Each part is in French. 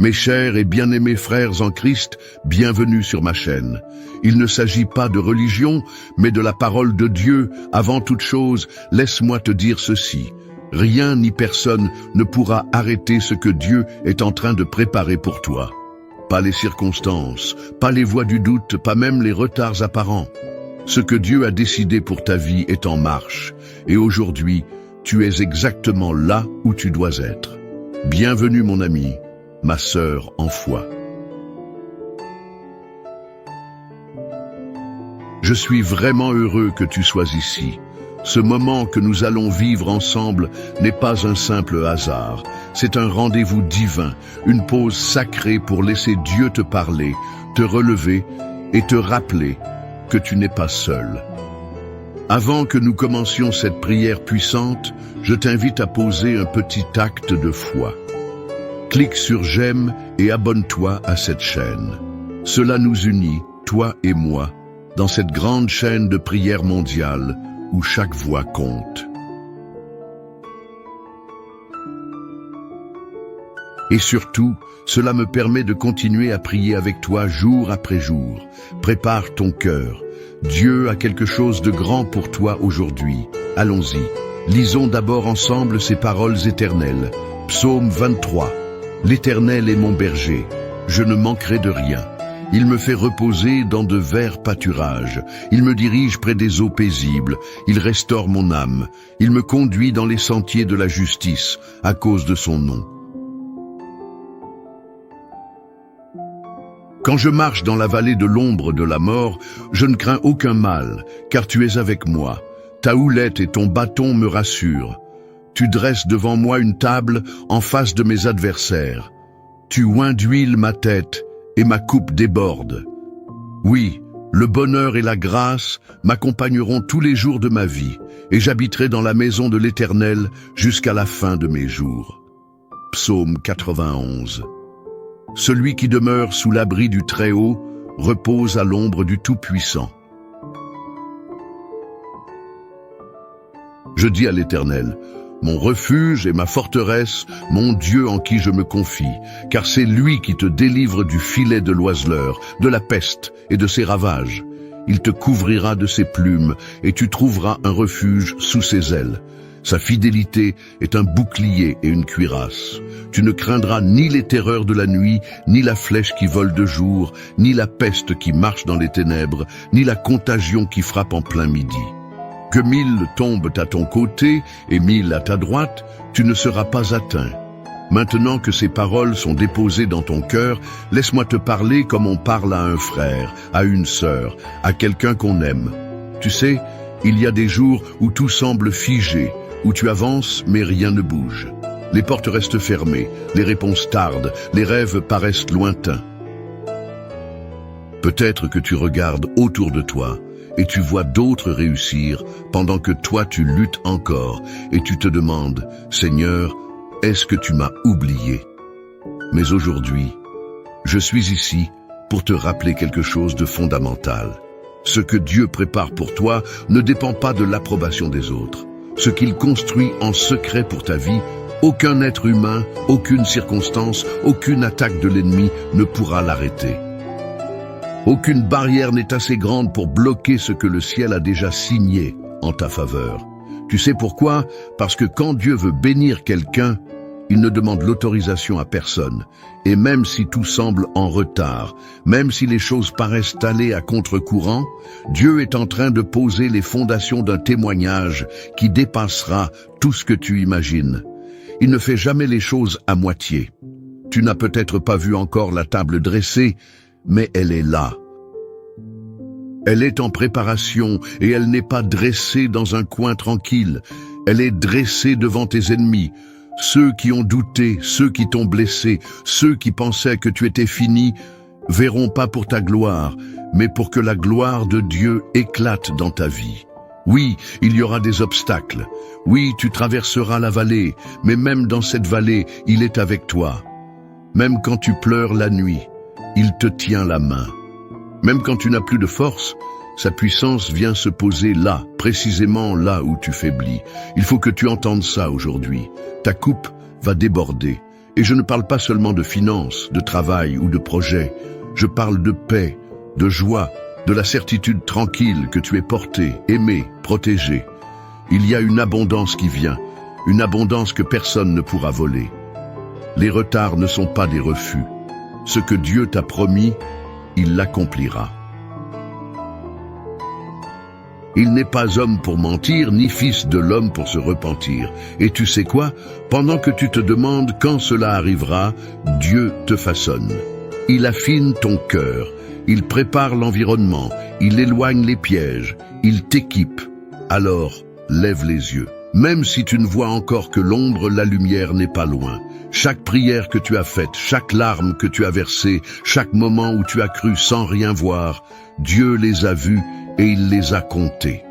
Mes chers et bien-aimés frères en Christ, bienvenue sur ma chaîne. Il ne s'agit pas de religion, mais de la parole de Dieu. Avant toute chose, laisse-moi te dire ceci. Rien ni personne ne pourra arrêter ce que Dieu est en train de préparer pour toi. Pas les circonstances, pas les voies du doute, pas même les retards apparents. Ce que Dieu a décidé pour ta vie est en marche, et aujourd'hui, tu es exactement là où tu dois être. Bienvenue mon ami, ma sœur en foi. Je suis vraiment heureux que tu sois ici. Ce moment que nous allons vivre ensemble n'est pas un simple hasard. C'est un rendez-vous divin, une pause sacrée pour laisser Dieu te parler, te relever et te rappeler que tu n'es pas seul. Avant que nous commencions cette prière puissante, je t'invite à poser un petit acte de foi. Clique sur j'aime et abonne-toi à cette chaîne. Cela nous unit, toi et moi, dans cette grande chaîne de prière mondiale où chaque voix compte. Et surtout, cela me permet de continuer à prier avec toi jour après jour. Prépare ton cœur. Dieu a quelque chose de grand pour toi aujourd'hui. Allons-y. Lisons d'abord ensemble ces paroles éternelles. Psaume 23. L'Éternel est mon berger, je ne manquerai de rien. Il me fait reposer dans de verts pâturages. Il me dirige près des eaux paisibles. Il restaure mon âme. Il me conduit dans les sentiers de la justice, à cause de son nom. Quand je marche dans la vallée de l'ombre de la mort, je ne crains aucun mal, car tu es avec moi. Ta houlette et ton bâton me rassurent. Tu dresses devant moi une table en face de mes adversaires. Tu oins d'huile ma tête et ma coupe déborde. Oui, le bonheur et la grâce m'accompagneront tous les jours de ma vie, et j'habiterai dans la maison de l'Éternel jusqu'à la fin de mes jours. Psaume 91. Celui qui demeure sous l'abri du Très-Haut repose à l'ombre du Tout-Puissant. Je dis à l'Éternel, mon refuge et ma forteresse, mon Dieu en qui je me confie, car c'est lui qui te délivre du filet de l'oiseleur, de la peste et de ses ravages. Il te couvrira de ses plumes et tu trouveras un refuge sous ses ailes. Sa fidélité est un bouclier et une cuirasse. Tu ne craindras ni les terreurs de la nuit, ni la flèche qui vole de jour, ni la peste qui marche dans les ténèbres, ni la contagion qui frappe en plein midi. Que 1000 tombent à ton côté et 1000 à ta droite, tu ne seras pas atteint. Maintenant que ces paroles sont déposées dans ton cœur, laisse-moi te parler comme on parle à un frère, à une sœur, à quelqu'un qu'on aime. Tu sais, il y a des jours où tout semble figé, où tu avances mais rien ne bouge. Les portes restent fermées, les réponses tardent, les rêves paraissent lointains. Peut-être que tu regardes autour de toi, et tu vois d'autres réussir pendant que toi tu luttes encore et tu te demandes, Seigneur, est-ce que tu m'as oublié? Mais aujourd'hui, je suis ici pour te rappeler quelque chose de fondamental. Ce que Dieu prépare pour toi ne dépend pas de l'approbation des autres. Ce qu'il construit en secret pour ta vie, aucun être humain, aucune circonstance, aucune attaque de l'ennemi ne pourra l'arrêter. Aucune barrière n'est assez grande pour bloquer ce que le ciel a déjà signé en ta faveur. Tu sais pourquoi? Parce que quand Dieu veut bénir quelqu'un, il ne demande l'autorisation à personne. Et même si tout semble en retard, même si les choses paraissent aller à contre-courant, Dieu est en train de poser les fondations d'un témoignage qui dépassera tout ce que tu imagines. Il ne fait jamais les choses à moitié. Tu n'as peut-être pas vu encore la table dressée, mais elle est là. Elle est en préparation et elle n'est pas dressée dans un coin tranquille. Elle est dressée devant tes ennemis, ceux qui ont douté, ceux qui t'ont blessé, ceux qui pensaient que tu étais fini, verront pas pour ta gloire, mais pour que la gloire de Dieu éclate dans ta vie. Oui, il y aura des obstacles. Oui, tu traverseras la vallée, mais même dans cette vallée, il est avec toi. Même quand tu pleures la nuit, il te tient la main. Même quand tu n'as plus de force, sa puissance vient se poser là, précisément là où tu faiblis. Il faut que tu entendes ça aujourd'hui. Ta coupe va déborder Et je ne parle pas seulement de finances, de travail ou de projets. Je parle de paix, de joie, de la certitude tranquille que tu es porté, aimé, protégé. Il y a une abondance qui vient, une abondance que personne ne pourra voler. Les retards ne sont pas des refus. Ce que Dieu t'a promis, il l'accomplira. Il n'est pas homme pour mentir, ni fils de l'homme pour se repentir. Et tu sais quoi? Pendant que tu te demandes quand cela arrivera, Dieu te façonne. Il affine ton cœur, il prépare l'environnement, il éloigne les pièges, il t'équipe. Alors, lève les yeux. Même si tu ne vois encore que l'ombre, la lumière n'est pas loin. Chaque prière que tu as faite, chaque larme que tu as versée, chaque moment où tu as cru sans rien voir, Dieu les a vus et il les a comptés.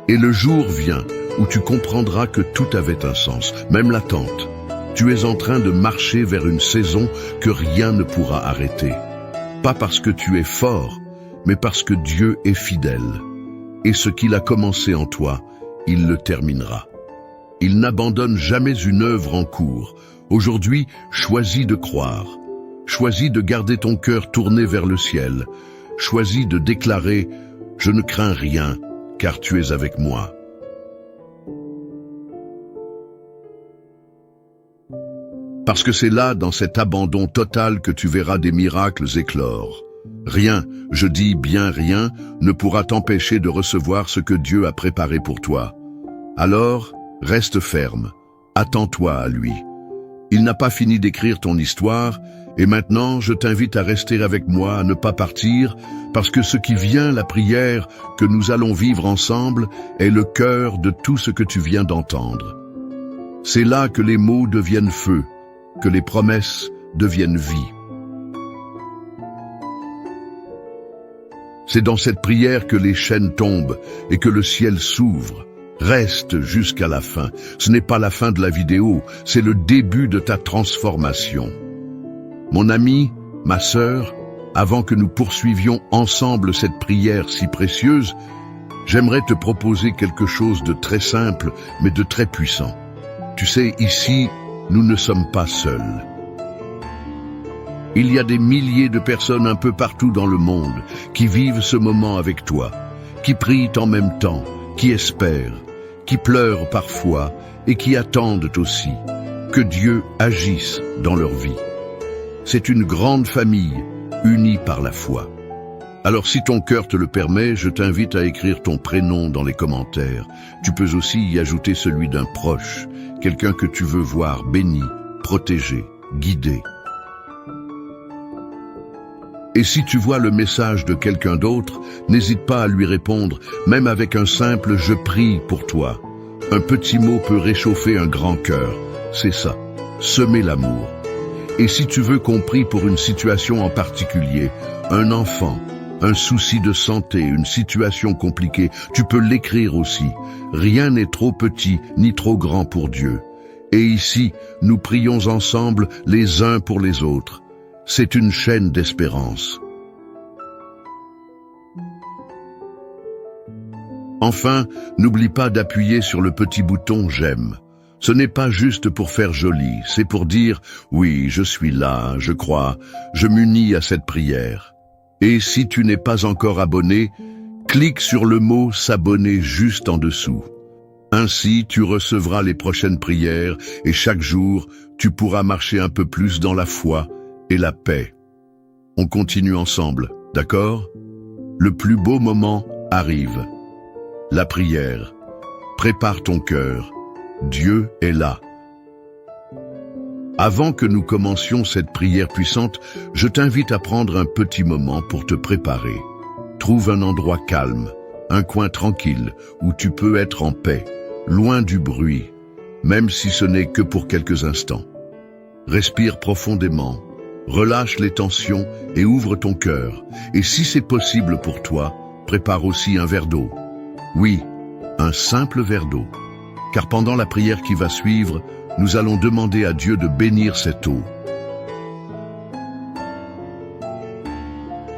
Et le jour vient où tu comprendras que tout avait un sens, même l'attente. Tu es en train de marcher vers une saison que rien ne pourra arrêter. Pas parce que tu es fort, mais parce que Dieu est fidèle. Et ce qu'il a commencé en toi, il le terminera. Il n'abandonne jamais une œuvre en cours. Aujourd'hui, choisis de croire. Choisis de garder ton cœur tourné vers le ciel. Choisis de déclarer « Je ne crains rien, car tu es avec moi ». Parce que c'est là, dans cet abandon total, que tu verras des miracles éclore. Rien, je dis bien rien, ne pourra t'empêcher de recevoir ce que Dieu a préparé pour toi. Alors, reste ferme, attends-toi à lui. Il n'a pas fini d'écrire ton histoire, et maintenant je t'invite à rester avec moi, à ne pas partir, parce que ce qui vient, la prière que nous allons vivre ensemble, est le cœur de tout ce que tu viens d'entendre. C'est là que les mots deviennent feu, que les promesses deviennent vie. C'est dans cette prière que les chaînes tombent et que le ciel s'ouvre. Reste jusqu'à la fin. Ce n'est pas la fin de la vidéo, c'est le début de ta transformation. Mon ami, ma sœur, avant que nous poursuivions ensemble cette prière si précieuse, j'aimerais te proposer quelque chose de très simple, mais de très puissant. Tu sais, ici, nous ne sommes pas seuls. Il y a des milliers de personnes un peu partout dans le monde qui vivent ce moment avec toi, qui prient en même temps, qui espèrent, qui pleurent parfois et qui attendent aussi que Dieu agisse dans leur vie. C'est une grande famille unie par la foi. Alors si ton cœur te le permet, je t'invite à écrire ton prénom dans les commentaires. Tu peux aussi y ajouter celui d'un proche, quelqu'un que tu veux voir béni, protégé, guidé. Et si tu vois le message de quelqu'un d'autre, n'hésite pas à lui répondre, même avec un simple « je prie pour toi ». Un petit mot peut réchauffer un grand cœur. C'est ça, semer l'amour. Et si tu veux qu'on prie pour une situation en particulier, un enfant, un souci de santé, une situation compliquée, tu peux l'écrire aussi. Rien n'est trop petit ni trop grand pour Dieu. Et ici, nous prions ensemble les uns pour les autres. C'est une chaîne d'espérance. Enfin, n'oublie pas d'appuyer sur le petit bouton « J'aime ». Ce n'est pas juste pour faire joli, c'est pour dire « Oui, je suis là, je crois, je m'unis à cette prière ». Et si tu n'es pas encore abonné, clique sur le mot « S'abonner » juste en dessous. Ainsi, tu recevras les prochaines prières et chaque jour, tu pourras marcher un peu plus dans la foi et la paix. On continue ensemble, d'accord? Le plus beau moment arrive. La prière. Prépare ton cœur. Dieu est là. Avant que nous commencions cette prière puissante, je t'invite à prendre un petit moment pour te préparer. Trouve un endroit calme, un coin tranquille où tu peux être en paix, loin du bruit, même si ce n'est que pour quelques instants. Respire profondément. Relâche les tensions et ouvre ton cœur. Et si c'est possible pour toi, prépare aussi un verre d'eau. Oui, un simple verre d'eau. Car pendant la prière qui va suivre, nous allons demander à Dieu de bénir cette eau.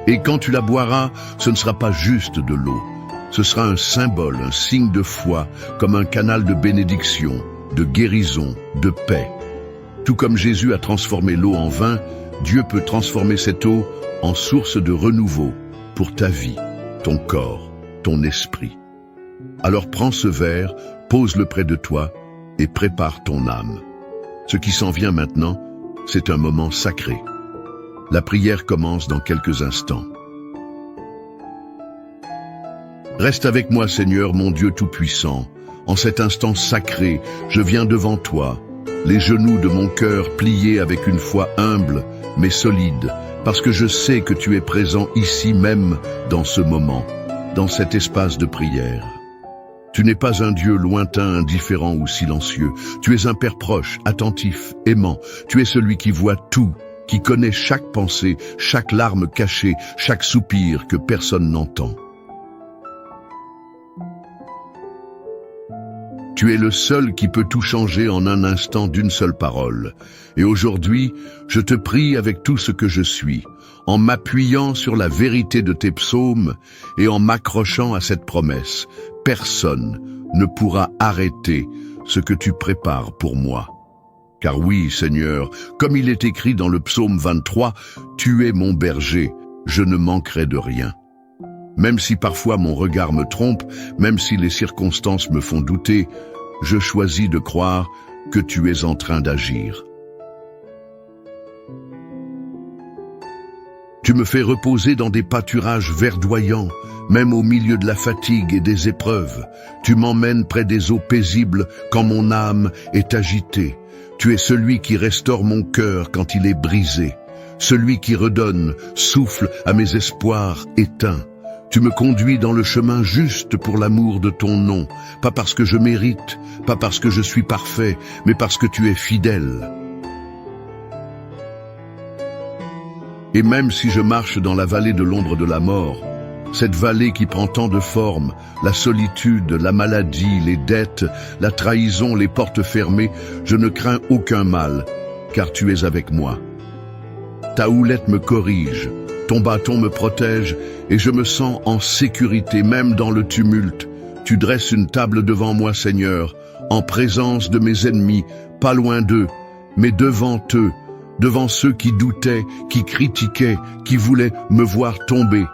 Et quand tu la boiras, ce ne sera pas juste de l'eau. Ce sera un symbole, un signe de foi, comme un canal de bénédiction, de guérison, de paix. Tout comme Jésus a transformé l'eau en vin, Dieu peut transformer cette eau en source de renouveau pour ta vie, ton corps, ton esprit. Alors prends ce verre, pose-le près de toi et prépare ton âme. Ce qui s'en vient maintenant, c'est un moment sacré. La prière commence dans quelques instants. Reste avec moi, Seigneur, mon Dieu Tout-Puissant. En cet instant sacré, je viens devant toi, les genoux de mon cœur pliés avec une foi humble mais solide, parce que je sais que tu es présent ici même, dans ce moment, dans cet espace de prière. Tu n'es pas un Dieu lointain, indifférent ou silencieux. Tu es un Père proche, attentif, aimant. Tu es celui qui voit tout, qui connaît chaque pensée, chaque larme cachée, chaque soupir que personne n'entend. Tu es le seul qui peut tout changer en un instant d'une seule parole. Et aujourd'hui, je te prie avec tout ce que je suis, en m'appuyant sur la vérité de tes psaumes et en m'accrochant à cette promesse. Personne ne pourra arrêter ce que tu prépares pour moi. Car oui, Seigneur, comme il est écrit dans le psaume 23, « Tu es mon berger, je ne manquerai de rien ». Même si parfois mon regard me trompe, même si les circonstances me font douter, je choisis de croire que tu es en train d'agir. Tu me fais reposer dans des pâturages verdoyants, même au milieu de la fatigue et des épreuves. Tu m'emmènes près des eaux paisibles quand mon âme est agitée. Tu es celui qui restaure mon cœur quand il est brisé, celui qui redonne souffle à mes espoirs éteints. Tu me conduis dans le chemin juste pour l'amour de ton nom, pas parce que je mérite, pas parce que je suis parfait, mais parce que tu es fidèle. Et même si je marche dans la vallée de l'ombre de la mort, cette vallée qui prend tant de formes, la solitude, la maladie, les dettes, la trahison, les portes fermées, je ne crains aucun mal, car tu es avec moi. Ta houlette me corrige, ton bâton me protège, et je me sens en sécurité, même dans le tumulte. Tu dresses une table devant moi, Seigneur, en présence de mes ennemis, pas loin d'eux, mais devant eux, devant ceux qui doutaient, qui critiquaient, qui voulaient me voir tomber.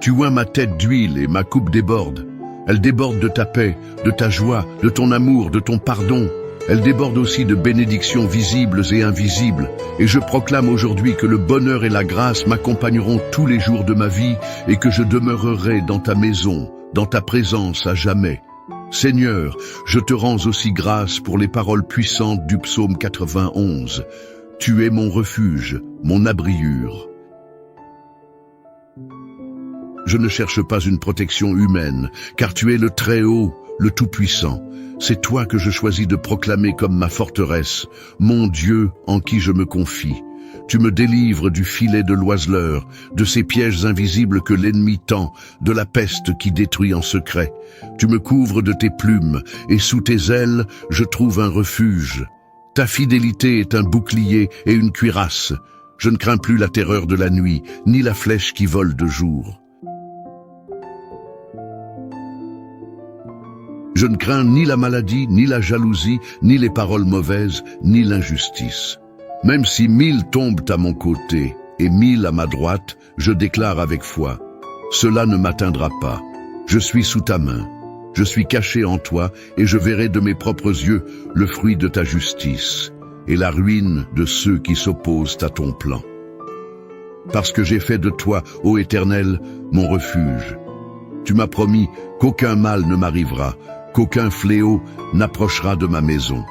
Tu oins ma tête d'huile et ma coupe déborde. Elle déborde de ta paix, de ta joie, de ton amour, de ton pardon. Elle déborde aussi de bénédictions visibles et invisibles. Et je proclame aujourd'hui que le bonheur et la grâce m'accompagneront tous les jours de ma vie et que je demeurerai dans ta maison, dans ta présence à jamais. Seigneur, je te rends aussi grâce pour les paroles puissantes du psaume 91. Tu es mon refuge, mon abriure. Je ne cherche pas une protection humaine, car tu es le Très-Haut, le Tout-Puissant. C'est toi que je choisis de proclamer comme ma forteresse, mon Dieu en qui je me confie. Tu me délivres du filet de l'oiseleur, de ces pièges invisibles que l'ennemi tend, de la peste qui détruit en secret. Tu me couvres de tes plumes, et sous tes ailes, je trouve un refuge. Ta fidélité est un bouclier et une cuirasse. Je ne crains plus la terreur de la nuit, ni la flèche qui vole de jour. Je ne crains ni la maladie, ni la jalousie, ni les paroles mauvaises, ni l'injustice. Même si 1000 tombent à mon côté et 1000 à ma droite, je déclare avec foi, cela ne m'atteindra pas. Je suis sous ta main, je suis caché en toi et je verrai de mes propres yeux le fruit de ta justice et la ruine de ceux qui s'opposent à ton plan. Parce que j'ai fait de toi, ô Éternel, mon refuge. Tu m'as promis qu'aucun mal ne m'arrivera, qu'aucun fléau n'approchera de ma maison.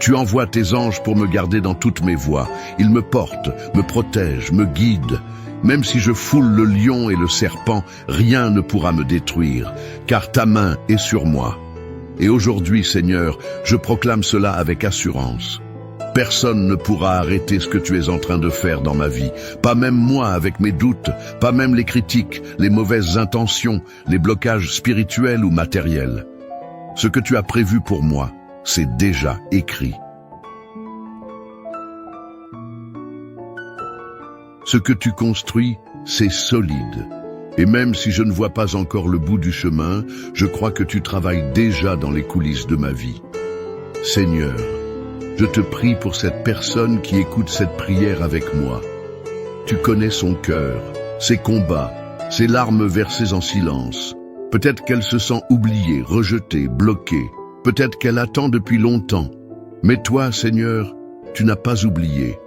Tu envoies tes anges pour me garder dans toutes mes voies. Ils me portent, me protègent, me guident. Même si je foule le lion et le serpent, rien ne pourra me détruire, car ta main est sur moi. Et aujourd'hui, Seigneur, je proclame cela avec assurance. Personne ne pourra arrêter ce que tu es en train de faire dans ma vie. Pas même moi avec mes doutes, pas même les critiques, les mauvaises intentions, les blocages spirituels ou matériels. Ce que tu as prévu pour moi, c'est déjà écrit. Ce que tu construis, c'est solide. Et même si je ne vois pas encore le bout du chemin, je crois que tu travailles déjà dans les coulisses de ma vie. Seigneur, je te prie pour cette personne qui écoute cette prière avec moi. Tu connais son cœur, ses combats, ses larmes versées en silence. Peut-être qu'elle se sent oubliée, rejetée, bloquée. Peut-être qu'elle attend depuis longtemps. Mais toi, Seigneur, tu n'as pas oublié.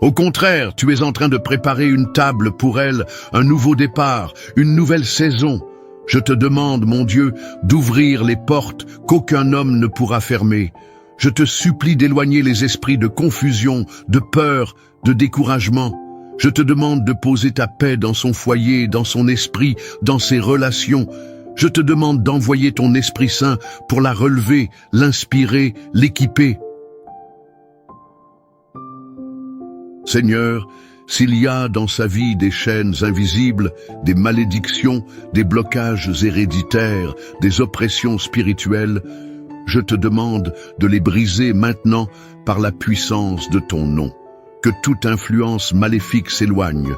Au contraire, tu es en train de préparer une table pour elle, un nouveau départ, une nouvelle saison. Je te demande, mon Dieu, d'ouvrir les portes qu'aucun homme ne pourra fermer. Je te supplie d'éloigner les esprits de confusion, de peur, de découragement. Je te demande de poser ta paix dans son foyer, dans son esprit, dans ses relations. Je te demande d'envoyer ton Esprit Saint pour la relever, l'inspirer, l'équiper. Seigneur, s'il y a dans sa vie des chaînes invisibles, des malédictions, des blocages héréditaires, des oppressions spirituelles, je te demande de les briser maintenant par la puissance de ton nom. Que toute influence maléfique s'éloigne,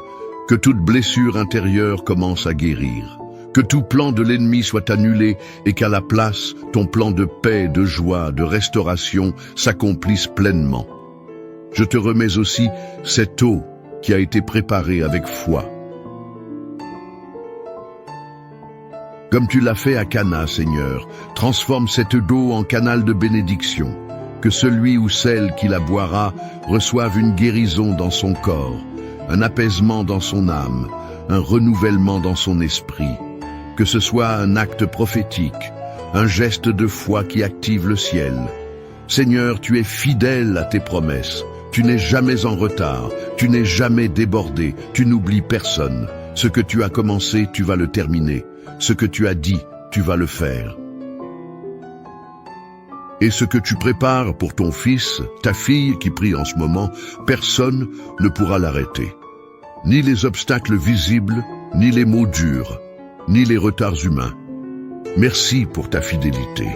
que toute blessure intérieure commence à guérir, que tout plan de l'ennemi soit annulé et qu'à la place, ton plan de paix, de joie, de restauration s'accomplisse pleinement. Je te remets aussi cette eau qui a été préparée avec foi. Comme tu l'as fait à Cana, Seigneur, transforme cette eau en canal de bénédiction. Que celui ou celle qui la boira reçoive une guérison dans son corps, un apaisement dans son âme, un renouvellement dans son esprit. Que ce soit un acte prophétique, un geste de foi qui active le ciel. Seigneur, tu es fidèle à tes promesses. Tu n'es jamais en retard, tu n'es jamais débordé, tu n'oublies personne. Ce que tu as commencé, tu vas le terminer. Ce que tu as dit, tu vas le faire. Et ce que tu prépares pour ton fils, ta fille qui prie en ce moment, personne ne pourra l'arrêter. Ni les obstacles visibles, ni les mots durs, ni les retards humains. Merci pour ta fidélité.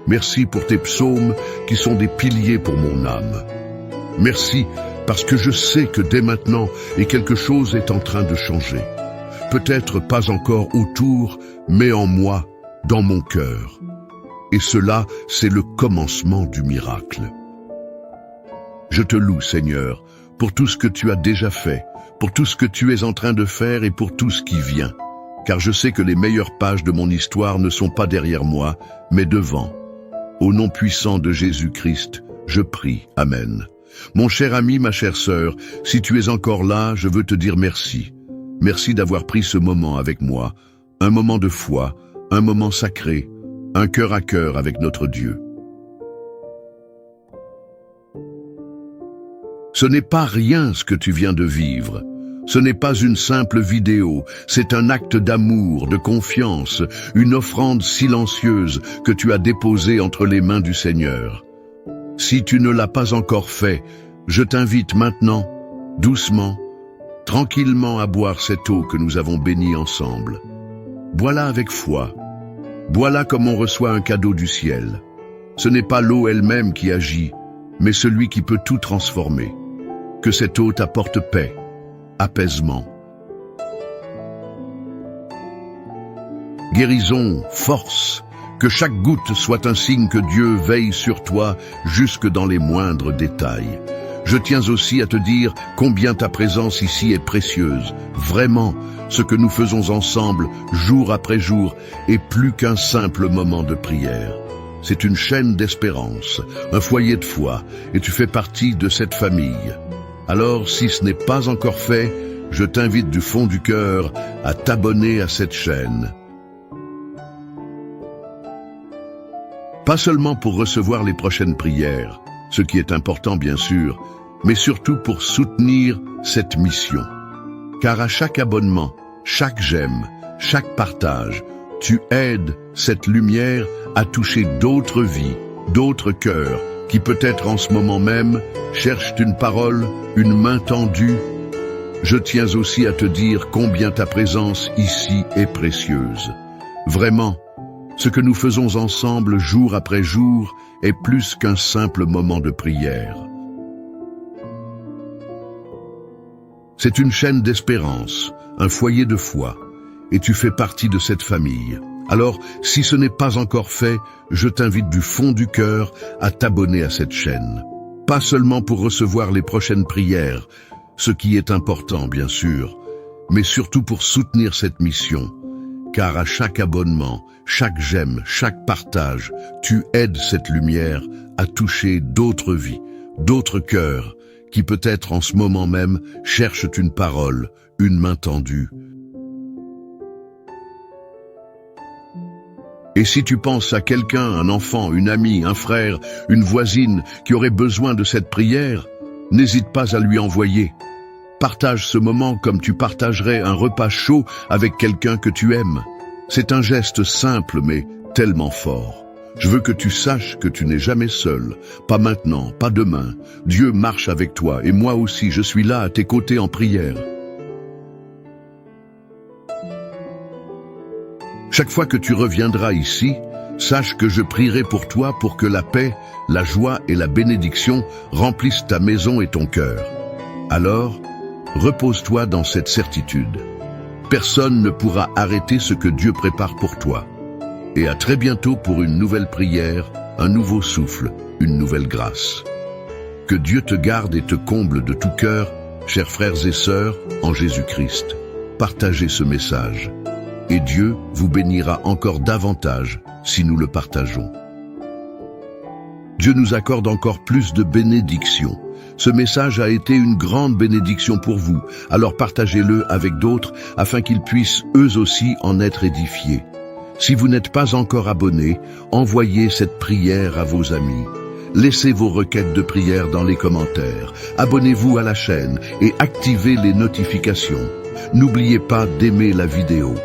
Merci pour tes psaumes qui sont des piliers pour mon âme. Merci parce que je sais que dès maintenant, et quelque chose est en train de changer. Peut-être pas encore autour, mais en moi, dans mon cœur. Et cela, c'est le commencement du miracle. Je te loue, Seigneur, pour tout ce que tu as déjà fait, pour tout ce que tu es en train de faire et pour tout ce qui vient. Car je sais que les meilleures pages de mon histoire ne sont pas derrière moi, mais devant. Au nom puissant de Jésus-Christ, je prie. Amen. Mon cher ami, ma chère sœur, si tu es encore là, je veux te dire merci. Merci d'avoir pris ce moment avec moi, un moment de foi, un moment sacré, un cœur à cœur avec notre Dieu. Ce n'est pas rien ce que tu viens de vivre. Ce n'est pas une simple vidéo, c'est un acte d'amour, de confiance, une offrande silencieuse que tu as déposée entre les mains du Seigneur. Si tu ne l'as pas encore fait, je t'invite maintenant, doucement, tranquillement à boire cette eau que nous avons bénie ensemble. Bois-la avec foi. Bois-la comme on reçoit un cadeau du ciel. Ce n'est pas l'eau elle-même qui agit, mais celui qui peut tout transformer. Que cette eau t'apporte paix, apaisement, guérison, force. Que chaque goutte soit un signe que Dieu veille sur toi jusque dans les moindres détails. Je tiens aussi à te dire combien ta présence ici est précieuse. Vraiment, ce que nous faisons ensemble, jour après jour, est plus qu'un simple moment de prière. C'est une chaîne d'espérance, un foyer de foi, et tu fais partie de cette famille. Alors, si ce n'est pas encore fait, je t'invite du fond du cœur à t'abonner à cette chaîne. Pas seulement pour recevoir les prochaines prières, ce qui est important bien sûr, mais surtout pour soutenir cette mission. Car à chaque abonnement, chaque j'aime, chaque partage, tu aides cette lumière à toucher d'autres vies, d'autres cœurs, qui peut-être en ce moment même cherchent une parole, une main tendue. Je tiens aussi à te dire combien ta présence ici est précieuse. Vraiment, ce que nous faisons ensemble jour après jour est plus qu'un simple moment de prière. C'est une chaîne d'espérance, un foyer de foi, et tu fais partie de cette famille. Alors, si ce n'est pas encore fait, je t'invite du fond du cœur à t'abonner à cette chaîne. Pas seulement pour recevoir les prochaines prières, ce qui est important bien sûr, mais surtout pour soutenir cette mission. Car à chaque abonnement, chaque j'aime, chaque partage, tu aides cette lumière à toucher d'autres vies, d'autres cœurs, qui peut-être en ce moment même cherchent une parole, une main tendue. Et si tu penses à quelqu'un, un enfant, une amie, un frère, une voisine qui aurait besoin de cette prière, n'hésite pas à lui envoyer. Partage ce moment comme tu partagerais un repas chaud avec quelqu'un que tu aimes. C'est un geste simple mais tellement fort. Je veux que tu saches que tu n'es jamais seul, pas maintenant, pas demain. Dieu marche avec toi et moi aussi je suis là à tes côtés en prière. Chaque fois que tu reviendras ici, sache que je prierai pour toi pour que la paix, la joie et la bénédiction remplissent ta maison et ton cœur. Alors, repose-toi dans cette certitude. Personne ne pourra arrêter ce que Dieu prépare pour toi. Et à très bientôt pour une nouvelle prière, un nouveau souffle, une nouvelle grâce. Que Dieu te garde et te comble de tout cœur, chers frères et sœurs, en Jésus-Christ. Partagez ce message. Et Dieu vous bénira encore davantage si nous le partageons. Dieu nous accorde encore plus de bénédictions. Ce message a été une grande bénédiction pour vous, alors partagez-le avec d'autres afin qu'ils puissent eux aussi en être édifiés. Si vous n'êtes pas encore abonné, envoyez cette prière à vos amis. Laissez vos requêtes de prière dans les commentaires. Abonnez-vous à la chaîne et activez les notifications. N'oubliez pas d'aimer la vidéo.